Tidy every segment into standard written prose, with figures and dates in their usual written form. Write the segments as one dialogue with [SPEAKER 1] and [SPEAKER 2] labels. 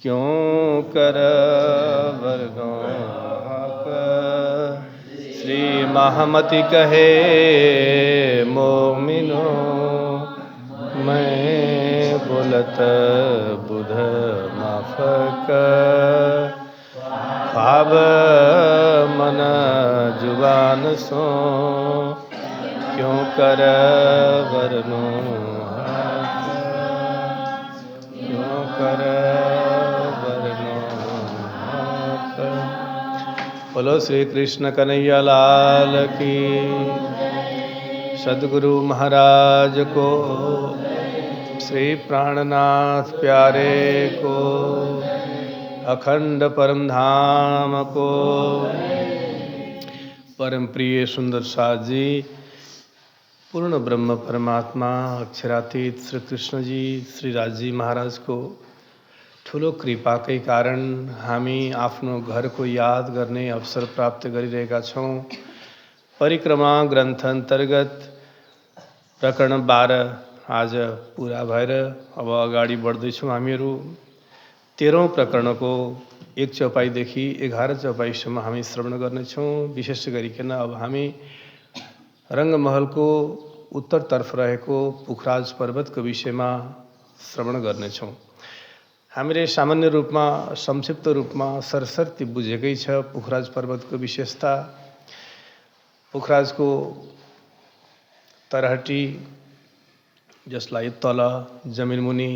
[SPEAKER 1] क्यों कर वर्गों हक श्री महामति कहे मोमिनो मैं बोलत बुध माफक ख्वाब मन जुबान सो क्यों कर वर्णों हक क्यों कर बोलो श्री कृष्ण कन्हैया लाल की। सद्गुरु महाराज को, श्री प्राणनाथ प्यारे को, अखंड परम धाम को, परम प्रिय सुंदर साथ जी, पूर्ण ब्रह्म परमात्मा अक्षरातीत श्री कृष्ण जी, श्री राजी महाराज को ठुलो कृपाकै कारण हामी आफ्नो घरको याद गर्ने अवसर प्राप्त गरिरहेका छौँ। परिक्रमा ग्रन्थ अन्तर्गत प्रकरण 12 आज पुरा भएर अब अगाडि बढ्दैछौँ। हामीहरू 13औं प्रकरणको 1 चौपाईदेखि 11 चौपाईसम्म हामी श्रवण गर्नेछौँ। विशेष गरिकन अब हामी रङ्गमहलको उत्तरतर्फ रहेको पुखराज पर्वतको विषयमा श्रवण गर्नेछौँ। हामीले सामान्य रूपमा संक्षिप्त रूपमा सरसर्ती बुझेकै छ पुखराज पर्वतको विशेषता। पुखराजको तरहटी, जसलाई तल जमिनमुनि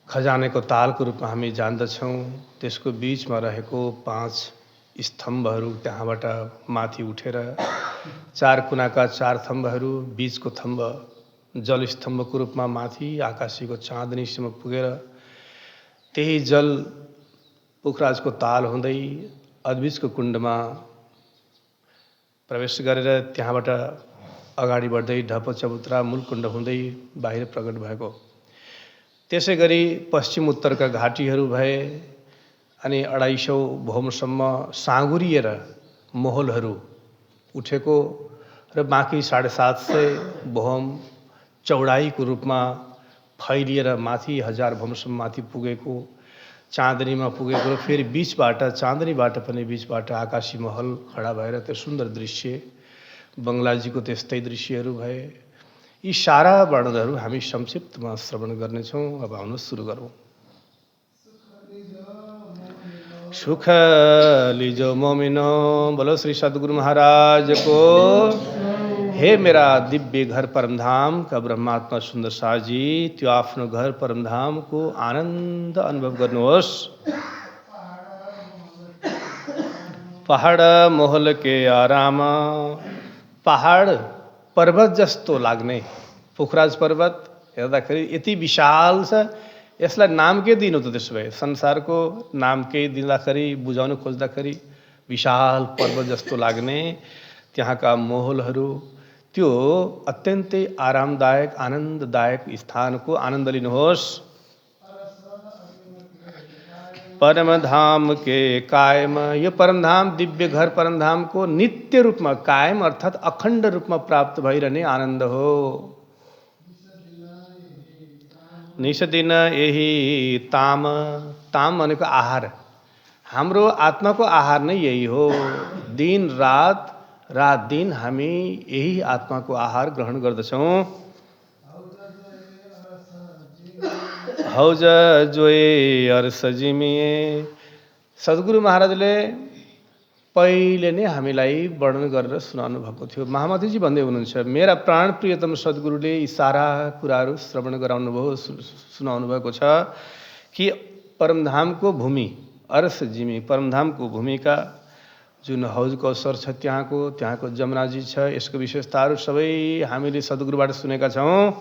[SPEAKER 1] खजानेको तालको रूपमा हामी जान्दछौँ, त्यसको बीचमा रहेको 5 स्तम्भहरू, त्यहाँबाट माथि उठेर 4 कुनाका 4 थम्बहरू, बीचको थम्ब जलस्तम्भको रूपमा माथि आकाशीको चाँदनीसम्म पुगेर त्यही जल पुखराजको ताल हुँदै अद्भिजको कुण्डमा प्रवेश गरेर त्यहाँबाट अगाडि बढ्दै ढप चबुत्रा मूलकुण्ड हुँदै बाहिर प्रकट भएको। त्यसै गरी पश्चिम उत्तरका घाटीहरू भए अनि 250 भौमसम्म साँगुरिएर महलहरू उठेको र बाँकी 750 भौम चौडाइको रूपमा फैलिएर माथि 1000 भौमसम्म माथि पुगेको, चाँदनीमा पुगेको र फेरि बीचबाट चाँदनीबाट पनि बीचबाट आकाशी महल खडा भएर त्यो सुन्दर दृश्य, बङ्गलाजीको त्यस्तै दृश्यहरू भए। यी सारा वर्णनहरू हामी संक्षिप्तमा श्रवण गर्नेछौँ। अब आउनु सुरु गरौँ। सुख लिजो मोमिनो, बोलो श्री सद्गुरु महाराज को। हे मेरा दिव्य घर परमधाम का ब्रह्मात्मा सुन्दर साजी, त्यो आफ्नो घर परमधाम को आनन्द अनुभव गर्नुहोस्। पहाड मोहल के आराम, पहाड पर्वत जस्तो लाग्ने पुखराज पर्वत हेर्दाखेरि यति विशाल छ, यसलाई नाम के दिनु त? त्यसो भए संसारको नाम के दिँदाखेरि, बुझाउन खोज्दाखेरि विशाल पर्वत जस्तो लाग्ने त्यहाँका मोहलहरू, त्यो अत्यन्तै आरामदायक आनन्ददायक स्थानको आनन्द लिनुहोस्। परमधाम के कायम, यो परमधाम दिव्य घर परमधामको नित्य रूपमा कायम अर्थात् अखण्ड रूपमा प्राप्त भइरहने आनन्द हो। निषदिन यही ताम, ताम भनेको आहार, हाम्रो आत्माको आहार नै यही हो। दिन रात, रात दिन हामी यही आत्माको आहार ग्रहण गर्दछौँ। हौज जोए अर्स जिमिए, सद्गुरु महाराजले पहिले नै हामीलाई वर्णन गरेर सुनाउनु भएको थियो। महामतिजी भन्दै हुनुहुन्छ, मेरा प्राण प्रियतम सद्गुरुले यी सारा कुराहरू श्रवण गराउनु भयो, सुनाउनु भएको छ कि परमधामको भूमि अर्स जिमी, परमधामको भूमिका जुन हौज कौशर छ त्यहाँको जमुनाजी छ, यसको विशेषताहरू सबै हामीले सद्गुरुबाट सुनेका छौँ।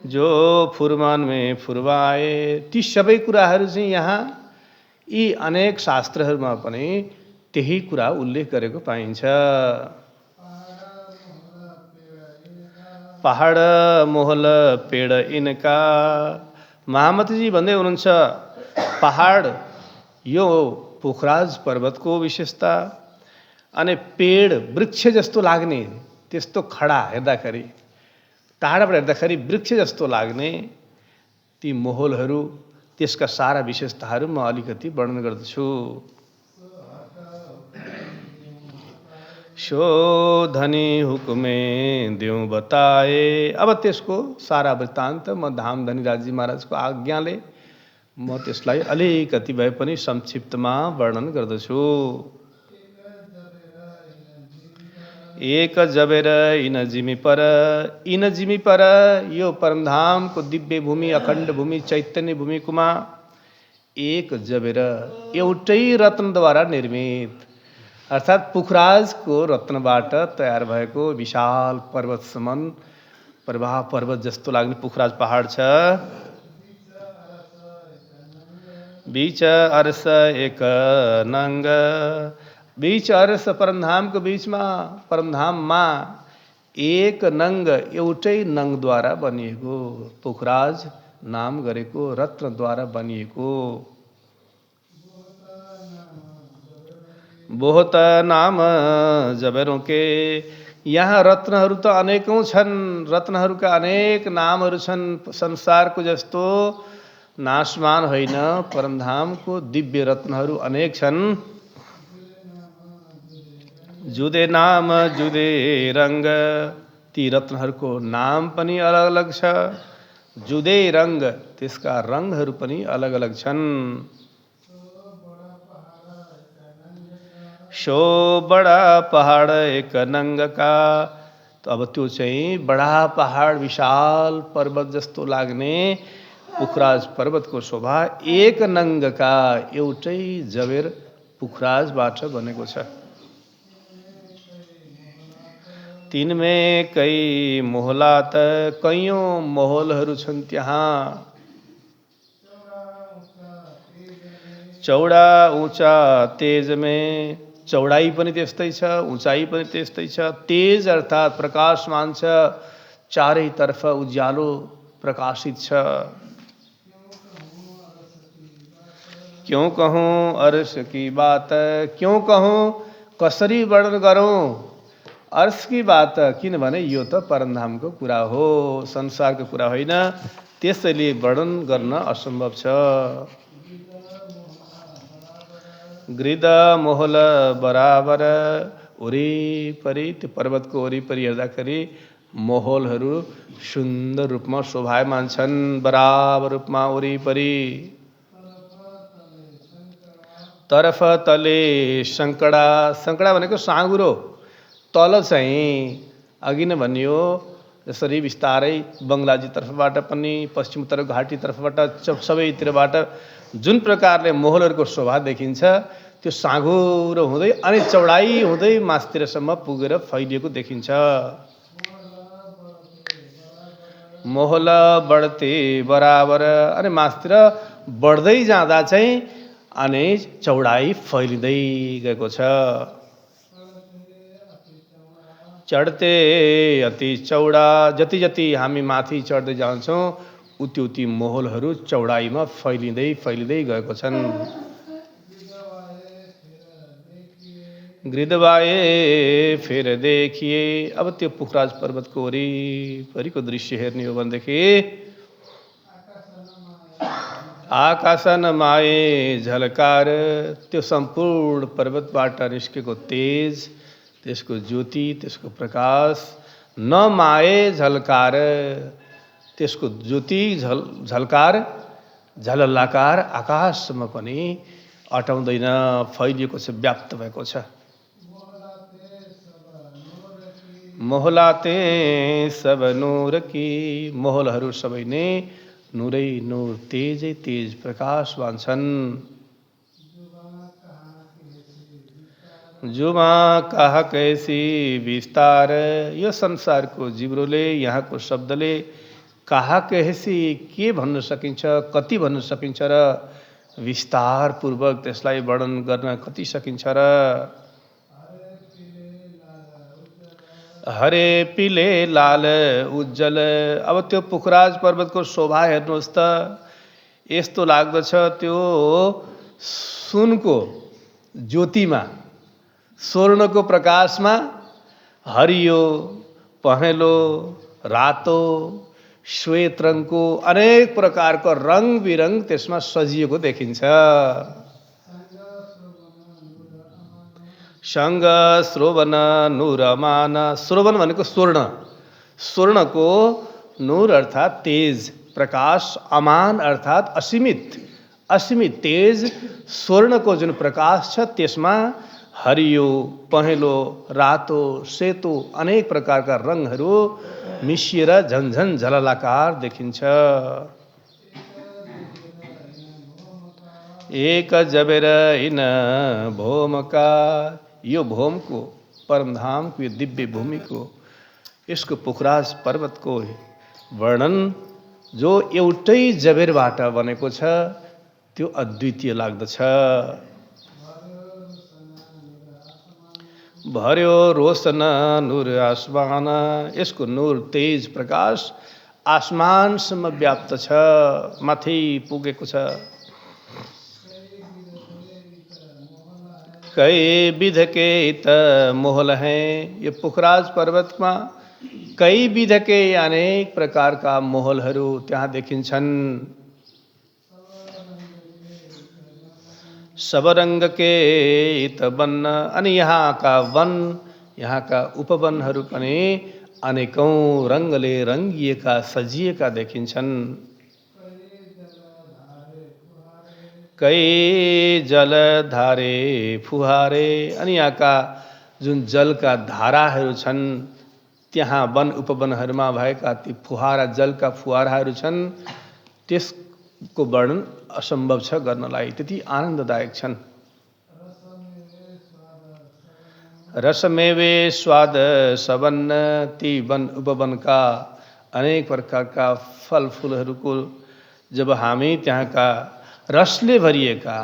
[SPEAKER 1] जो फुरमान में फुरवाए, ती सबै कुराहरू चाहिँ यहाँ यी अनेक शास्त्रहरूमा पनि त्यही कुरा उल्लेख गरेको पाइन्छ। पहाड मोहल पेड इनका, महामतिजी भन्दै हुनुहुन्छ, पहाड यो पुखराज पर्वतको विशेषता, अनि पेड वृक्ष जस्तो लाग्ने, त्यस्तो खडा हेर्दाखेरि, टाढाबाट हेर्दाखेरि वृक्ष जस्तो लाग्ने ती मोहलहरू, त्यसका सारा विशेषताहरू म अलिकति वर्णन गर्दछु। सो धनी हुकुमे देऊ बताए। अब त्यसको सारा वृत्तान्त म धाम धनीराजजी महाराजको आज्ञाले म त्यसलाई अलिकति भए पनि संक्षिप्तमा वर्णन गर्दछु। एक जबेर इन जिमी पर यो परमधामको दिव्य भूमि, अखण्ड भूमि, चैतन्य भूमिकोमा एक जबेर एउटै रत्नद्वारा निर्मित, अर्थात् पुखराजको रत्नबाट तयार भएको विशाल पर्वत समान प्रवाह पर्वत जस्तो लाग्ने पुखराज पहाड छ। बीच अरस एक नंग, बीच अरस परमधामको बीचमा, परमधाममा एक नंग एउटै नंगद्वारा बनिएको, पुखराज नाम गरेको रत्नद्वारा बनिएको। बहुत नाम जबेरों के, यहाँ रत्नहरू त अनेकौं छन्, रत्नहरूका अनेक नामहरू छन्। संसारको जस्तो नाशमान होइन, परमधामको दिव्य रत्नहरू अनेक छन्। जुदे नाम जुदे रंग, ती रत्नहरूको नाम पनि अलग अलग छ। जुदे रंग, त्यसका रंगहरू पनि अलग अलग छन्। सो बडा पहाड एक नंगका, तो अब त्यो चाहिँ बडा पहाड, विशाल पर्वत जस्तो लाग्ने पुखराज पर्वतको शोभा एक नंगका, एउटै जबेर पुखराजबाट बनेको छ। तिनमे कई मोहलात, कैयौं मोहलहरू छन् त्यहाँ। चौडा ऊँचा तेजमे, चौडाई पनि त्यस्तै छ, उचाइ पनि त्यस्तै छ। तेज अर्थात् प्रकाशमान छ, चारैतर्फ उज्यालो प्रकाशित छ। क्यों कहूँ अर्श की बात, क्यों कहूँ कसरी वर्णन गरौँ अर्श की बात, किनभने यो त परमधामको कुरा हो, संसारको कुरा होइन, त्यसैले वर्णन गर्न असम्भव छ। गृद मोहल बराबर, वरिपरि, त्यो पर्वतको वरिपरि हेर्दाखेरि मोहलहरू सुन्दर रूपमा शोभायमान छन्, बराबर रूपमा वरिपरि। तरफ तले सङ्कडा, सङ्कडा भनेको साँगुरो, तल चाहिँ अघि नै भनियो जसरी बिस्तारै बङ्गलाजी तर्फबाट पनि, पश्चिम उत्तर घाटी तर्फबाट, सबैतिरबाट जुन प्रकारले मोहलहरूको शोभा देखिन्छ, त्यो साँघुरो हुँदै अनि चौडाई हुँदै मास्तिरसम्म पुगेर फैलिएको देखिन्छ। मोहल बढ्ते बराबर, अनि मास्तिर बढ्दै जाँदा चाहिँ अनि चौडाई फैलिँदै गएको छ। चढ्ते अति चौडा, जति जति हामी माथि चढ्दै जान्छौँ उति उति मोहलहरू चौडाइमा फैलिँदै फैलिँदै गएको छन्। गृदवाए फेर देखिए, अब त्यो पुखराज पर्वतको वरिपरिको दृश्य हेर्ने हो भनेदेखि आकाशन माए झलकार, त्यो सम्पूर्ण पर्वतबाट निस्केको तेज, त्यसको ज्योति, त्यसको प्रकाश, न माए झलकार, त्यसको ज्योति झलकार झलल्लाकार आकाशसम्म पनि अटाउँदैन, फैलिएको छ, व्याप्त भएको छ। मोहलाते सब नूर की, मोहलहरू सबै नै नूरै नूर, तेजै तेज, प्रकाशवान छन्। जुमा कहा कैसी विस्तार, यो संसारको जिब्रोले, यहाँको शब्दले कहा कैसी, के भन्न सकिन्छ, कति भन्न सकिन्छ र विस्तार पूर्वक त्यसलाई वर्णन गर्न कति सकिन्छ र। हरे पीले लाल उज्जल, अब त्यो पुखराज पर्वतको शोभा हेर्नुहोस् त, यस्तो लाग्दछ त्यो सुनको ज्योतिमा, स्वर्णको प्रकाशमा हरियो, पहेँलो, रातो, श्वेत रङको अनेक प्रकारको रङ बिरङ त्यसमा सजिएको देखिन्छ। सङ्ग श्रोवन नुरमान, श्रोवन भनेको स्वर्ण, स्वर्णको नूर अर्थात् तेज, प्रकाश, अमान अर्थात् असीमित, असीमित तेज स्वर्णको जुन प्रकाश छ त्यसमा हरियो, पहेँलो, रातो, सेतो अनेक प्रकारका रङहरू मिसिएर झन्झन झललाकार देखिन्छ। एक जबेर इन भोमका, यो भोमको परमधामको यो दिव्य भूमिको यसको पोखराज पर्वतको वर्णन जो एउटै जबेरबाट बनेको छ त्यो अद्वितीय लाग्दछ। भर्यो रोशन नूर आसमान, यसको नूर तेज प्रकाश आसमानसम्म व्याप्त छ, माथि पुगेको छ। कई विध के त मोहल हैं, यो पोखराज पर्वतमा कई विध के अनेक प्रकारका मोहलहरू त्यहाँ देखिन्छन्। सब रंग के त वन, अनि यहाँका वन, यहाँका उपवनहरू पनि अनेकौं रंगले रंगिएका सजिएका देखिन्छन्। कई जल धारे फुहारे, अनि यहाँका जुन जलका धाराहरू छन् त्यहाँ वन उपवनहरूमा भएका ती फुहारा, जलका फुहाराहरू छन्, त्यसको वर्णन असम्भव छ गर्नलाई, त्यति आनन्ददायक छन्। रसमेवे स्वाद सबन्न, ती वन उपवनका अनेक प्रकारका फल फूलहरूको जब हामी त्यहाँका रसले भरिएका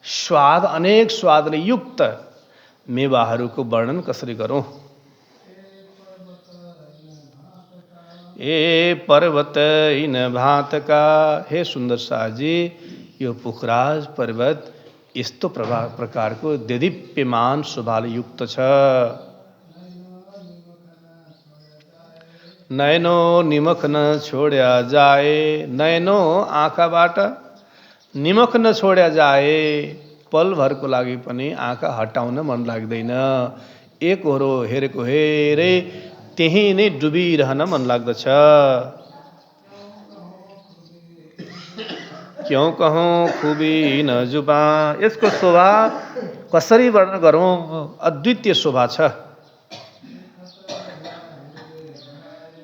[SPEAKER 1] स्वाद, अनेक स्वादले युक्त मेवाहरूको वर्णन कसरी गरौं। ए पर्वत इन भातका, हे सुन्दर शाहजी यो पोखराज पर्वत यस्तो प्रकारको देदीप्यमान शोभाले युक्त छ। नयनो निमख न छोड्या जाए, नयनो आँखाबाट निमख न छोड्या जाए, पलभरको लागि पनि आँखा हटाउन मन लाग्दैन, एकहोरो हेरेको हेरे त्यही नै डुबिरहन मन लाग्दछ। क्यों कहूँ खुबी न जुबा, यसको शोभा कसरी वर्णन गरौँ, अद्वितीय शोभा छ।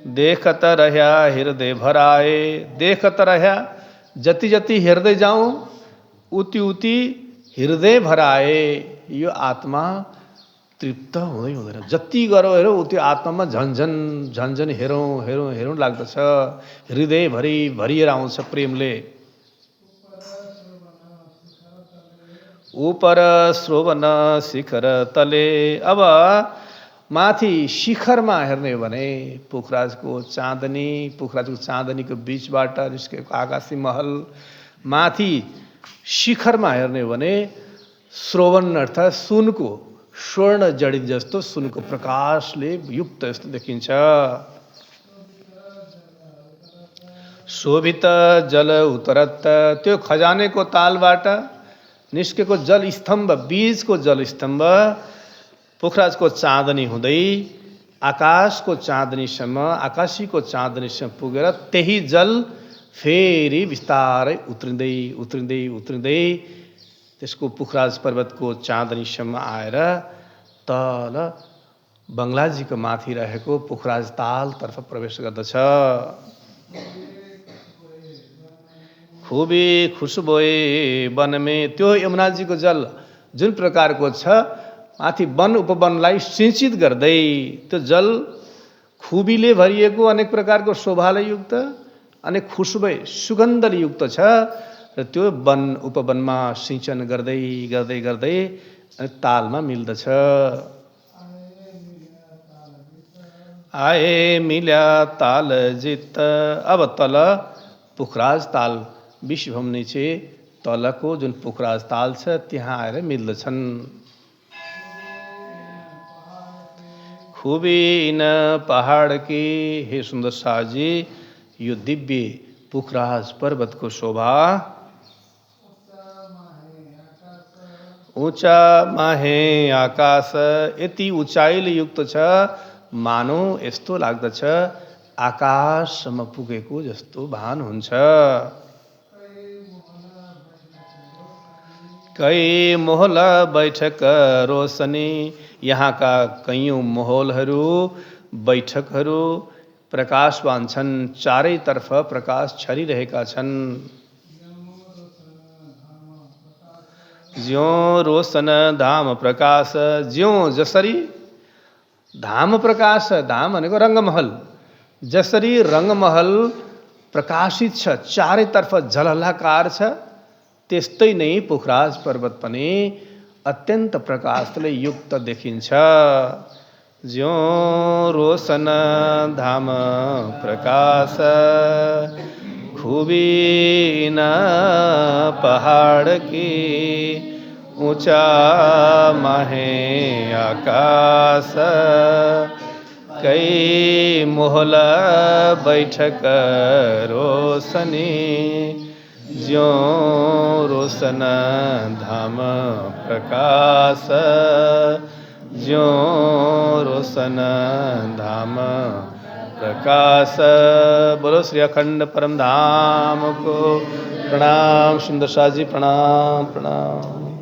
[SPEAKER 1] देखत रह्या हृदय भराए, देखत रह्या जति जति हेर्दै जाउँ उति उति हृदय भराए, यो आत्मा तृप्त हुँदै हुँदैन, जति गरौँ हेरौँ उति आत्मामा झन्झन झन्झन हेरौँ हेरौँ हेरौँ लाग्दछ, हृदय भरिएर आउँछ प्रेमले। उपर श्रोवन शिखर तले, अब माथि शिखरमा हेर्ने हो भने पोखराजको चाँदनी, पोखराजको चाँदनीको बीचबाट निस्केको आकाशी महल, माथि शिखरमा हेर्ने हो भने श्रोवन अर्थात् सुनको, स्वर्ण जडित जस्तो सुनको प्रकाशले युक्त जस्तो देखिन्छ। शोभित जल उतरत, त्यो खजानेको तालबाट निस्केको जल स्तम्भ, बीचको जल स्तम्भ पोखराजको चाँदनी हुँदै आकाशको चाँदनीसम्म, आकाशीको चाँदनीसम्म पुगेर त्यही जल फेरि बिस्तारै उत्रिँदै उत्रिँदै उत्रिँदै त्यसको पोखराज पर्वतको चाँदनीसम्म आएर तल बङ्गलाजीको माथि रहेको पोखराज तालतर्फ प्रवेश गर्दछ। खुबी खुसबोए वनमे, त्यो यमुनाजीको जल जुन प्रकारको छ माथि वन उपवनलाई सिंचित गर्दै त्यो जल खुबीले भरिएको, अनेक प्रकारको शोभाले युक्त, अनेक खुसबो सुगन्धले युक्त छ र त्यो वन उपवनमा सिंचन गर्दै गर्दै गर्दै तालमा मिल्दछ। आए मिल्या ताल जित, अब तल पोखराज ताल विश्वभूमि नीचे तलको जुन पोखराज ताल छ त्यहाँ आएर मिल्दछन्। खुबी न पहाड की, हे सुन्दर शाहजी यो दिव्य पुखराज पर्वतको शोभा ऊंचा माहे आकाश यति उचाइले युक्त छ मानौ यस्तो लाग्दछ आकाशसम्म पुगेको जस्तो भान हुन्छ। कई मोहल बैठक रोशनी यहाँका कैयौं मोहलहरू बैठकहरू प्रकाशवान छन्, चारैतर्फ प्रकाश छरिरहेका छन्। ज्यों रोशन धाम प्रकाश ज्यों जसरी धाम प्रकाश धाम भनेको रङ्गमहल जसरी रङ्गमहल प्रकाशित छ चारैतर्फ झलहलाकार छ त्यस्तै नै पोखराज पर्वत पनि अत्यन्त प्रकाशले युक्त देखिन्छ। ज्यों रोशन धाम प्रकाश खूबी न पहाड़ की ऊंचा माहे आकाश कई मोहल बैठक रोशनी ज्यों रोशन धाम प्रकाश ज्यों रोशन धाम प्रकाश। बोलो श्री अखंड परम धाम को प्रणाम। सुंदर शाह जी प्रणाम प्रणाम।